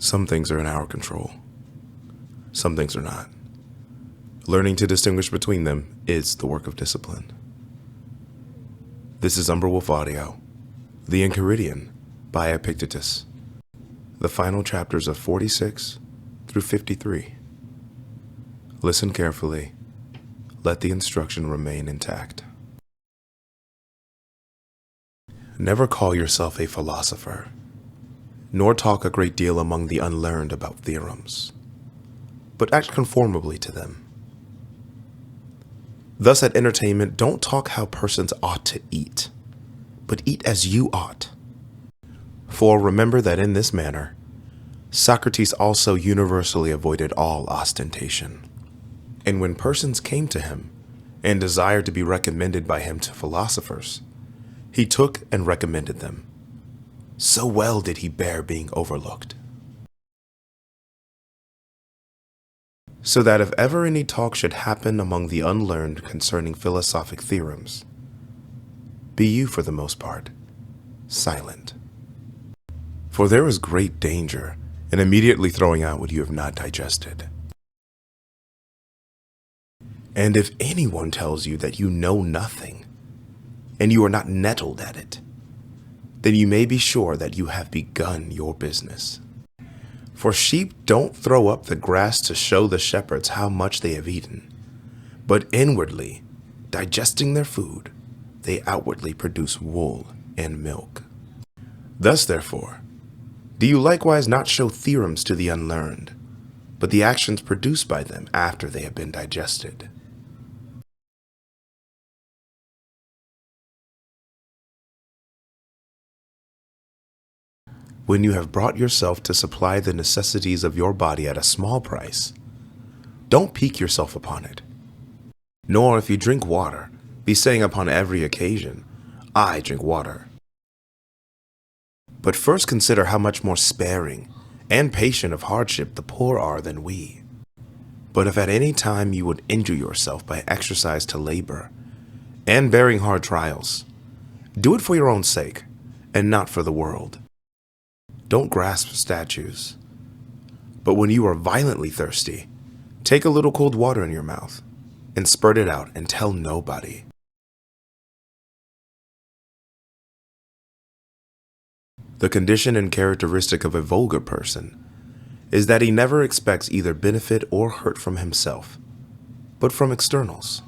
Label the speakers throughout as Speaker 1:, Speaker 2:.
Speaker 1: Some things are in our control. Some things are not. Learning to distinguish between them is the work of discipline. This is Umbral Audio, the Enchiridion by Epictetus, the final chapters of 46 through 53. Listen carefully. Let the instruction remain intact. Never call yourself a philosopher, nor talk a great deal among the unlearned about theorems, but act conformably to them. Thus at entertainment, don't talk how persons ought to eat, but eat as you ought. For remember that in this manner, Socrates also universally avoided all ostentation. And when persons came to him and desired to be recommended by him to philosophers, he took and recommended them. So well did he bear being overlooked. So that if ever any talk should happen among the unlearned concerning philosophic theorems, be you, for the most part, silent. For there is great danger in immediately throwing out what you have not digested. And if anyone tells you that you know nothing, and you are not nettled at it, then you may be sure that you have begun your business. For sheep don't throw up the grass to show the shepherds how much they have eaten, but inwardly, digesting their food, they outwardly produce wool and milk. Thus, therefore, do you likewise not show theorems to the unlearned, but the actions produced by them after they have been digested. When you have brought yourself to supply the necessities of your body at a small price, don't pique yourself upon it. Nor if you drink water, be saying upon every occasion, I drink water. But first consider how much more sparing and patient of hardship the poor are than we. But if at any time you would injure yourself by exercise to labor and bearing hard trials, do it for your own sake and not for the world. Don't grasp statues, but when you are violently thirsty, take a little cold water in your mouth and spurt it out and tell nobody. The condition and characteristic of a vulgar person is that he never expects either benefit or hurt from himself, but from externals.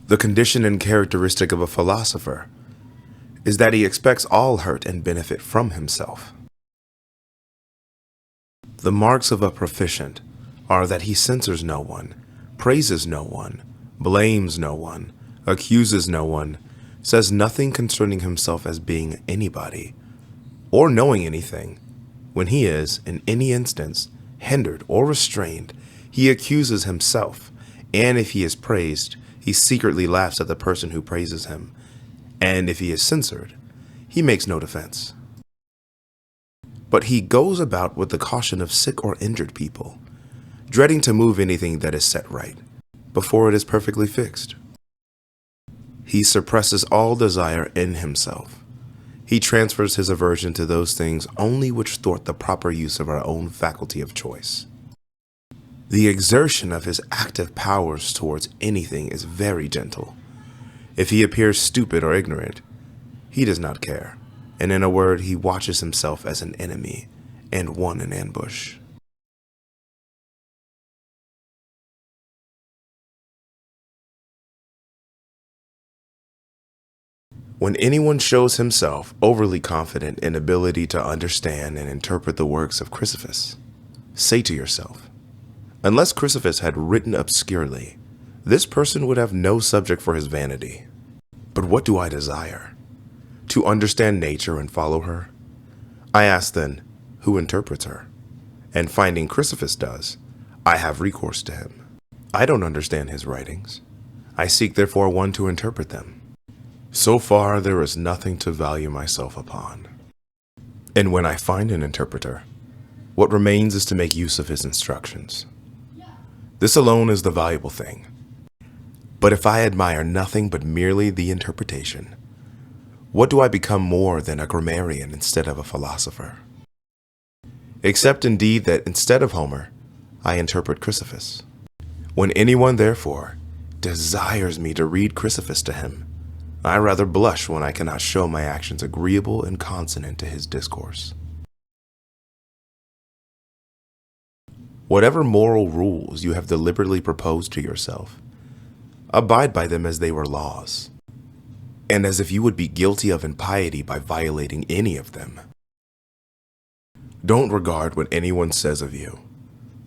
Speaker 1: The condition and characteristic of a philosopher is that he expects all hurt and benefit from himself. The marks of a proficient are that he censures no one, praises no one, blames no one, accuses no one, says nothing concerning himself as being anybody, or knowing anything. When he is, in any instance, hindered or restrained, he accuses himself, and if he is praised, he secretly laughs at the person who praises him. And if he is censored, he makes no defense. But he goes about with the caution of sick or injured people, dreading to move anything that is set right, before it is perfectly fixed. He suppresses all desire in himself. He transfers his aversion to those things only which thwart the proper use of our own faculty of choice. The exertion of his active powers towards anything is very gentle. If he appears stupid or ignorant, he does not care, and in a word, he watches himself as an enemy and one in ambush. When anyone shows himself overly confident in ability to understand and interpret the works of Chrysippus, say to yourself, unless Chrysippus had written obscurely, this person would have no subject for his vanity. But what do I desire? To understand nature and follow her? I ask then, who interprets her? And finding Chrysippus does, I have recourse to him. I don't understand his writings. I seek therefore one to interpret them. So far there is nothing to value myself upon. And when I find an interpreter, what remains is to make use of his instructions. This alone is the valuable thing. But if I admire nothing but merely the interpretation, what do I become more than a grammarian instead of a philosopher? except indeed that instead of Homer, I interpret Chrysippus. When anyone, therefore, desires me to read Chrysippus to him, I rather blush when I cannot show my actions agreeable and consonant to his discourse. Whatever moral rules you have deliberately proposed to yourself, abide by them as they were laws, and as if you would be guilty of impiety by violating any of them. Don't regard what anyone says of you,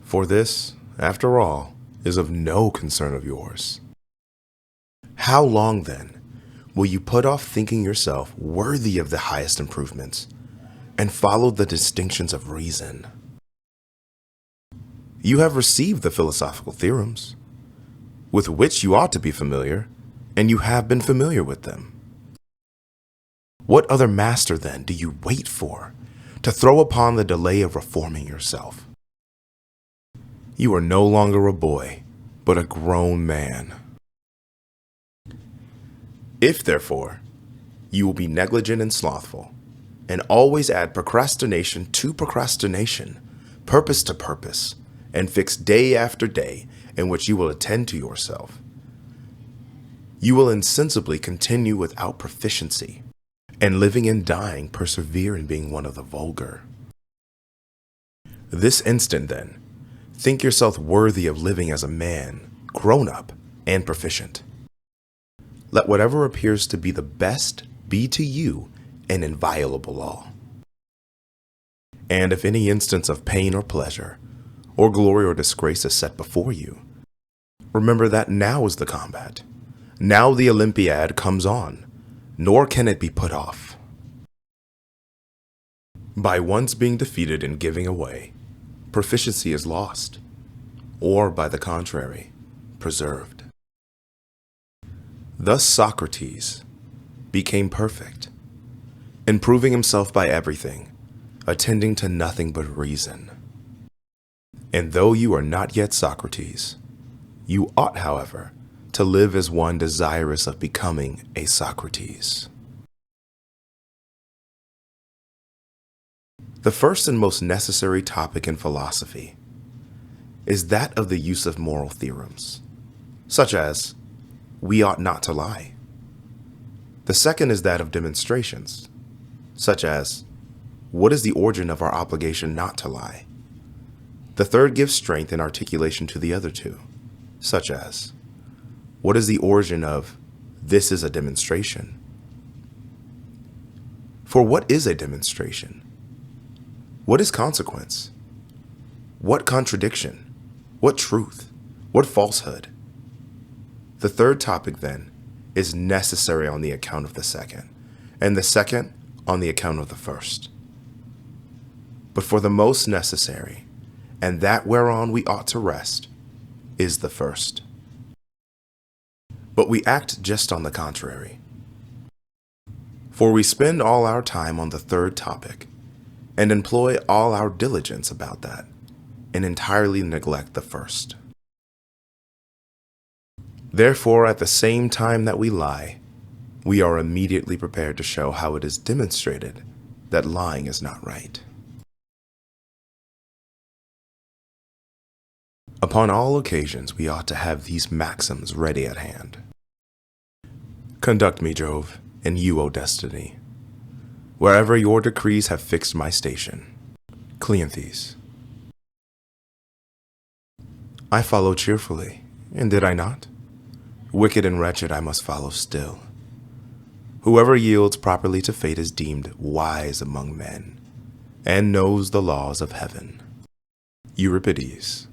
Speaker 1: for this, after all, is of no concern of yours. How long, then, will you put off thinking yourself worthy of the highest improvements and follow the distinctions of reason? You have received the philosophical theorems, with which you ought to be familiar, and you have been familiar with them. What other master, then, do you wait for to throw upon the delay of reforming yourself? You are no longer a boy, but a grown man. If, therefore, you will be negligent and slothful, and always add procrastination to procrastination, purpose to purpose, and fix day after day in which you will attend to yourself, you will insensibly continue without proficiency, and living and dying persevere in being one of the vulgar. This instant, then, think yourself worthy of living as a man, grown up and proficient. Let whatever appears to be the best be to you an inviolable law. And if any instance of pain or pleasure, or glory or disgrace is set before you, remember that now is the combat. Now the Olympiad comes on, nor can it be put off. By once being defeated and giving away, proficiency is lost, or by the contrary, preserved. Thus Socrates became perfect, improving himself by everything, attending to nothing but reason. And though you are not yet Socrates, you ought, however, to live as one desirous of becoming a Socrates. The first and most necessary topic in philosophy is that of the use of moral theorems, such as, we ought not to lie. The second is that of demonstrations, such as, what is the origin of our obligation not to lie? The third gives strength and articulation to the other two, such as, what is the origin of, this is a demonstration? For what is a demonstration? What is consequence? What contradiction? What truth? What falsehood? The third topic, then, is necessary on the account of the second, and the second on the account of the first. But for the most necessary, and that whereon we ought to rest, is the first. But we act just on the contrary. For we spend all our time on the third topic, and employ all our diligence about that, and entirely neglect the first. Therefore, at the same time that we lie, we are immediately prepared to show how it is demonstrated that lying is not right. Upon all occasions, we ought to have these maxims ready at hand. Conduct me, Jove, and you, O Destiny, wherever your decrees have fixed my station. Cleanthes. I follow cheerfully, and did I not? Wicked and wretched I must follow still. Whoever yields properly to fate is deemed wise among men, and knows the laws of heaven. Euripides.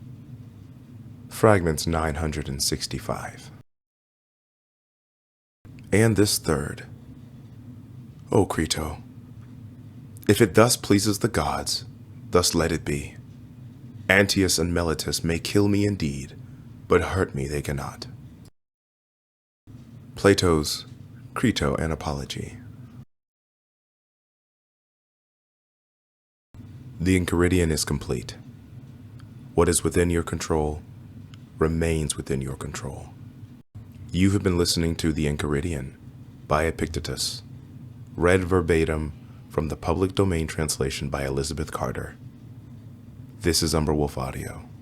Speaker 1: Fragments 965. And this third. O Crito, if it thus pleases the gods, thus let it be. Antaeus and Meletus may kill me indeed, but hurt me they cannot. Plato's Crito and Apology. The Enchiridion is complete. What is within your control remains within your control. You have been listening to The Enchiridion by Epictetus, read verbatim from the public domain translation by Elizabeth Carter. This is Umbral Wolf Audio.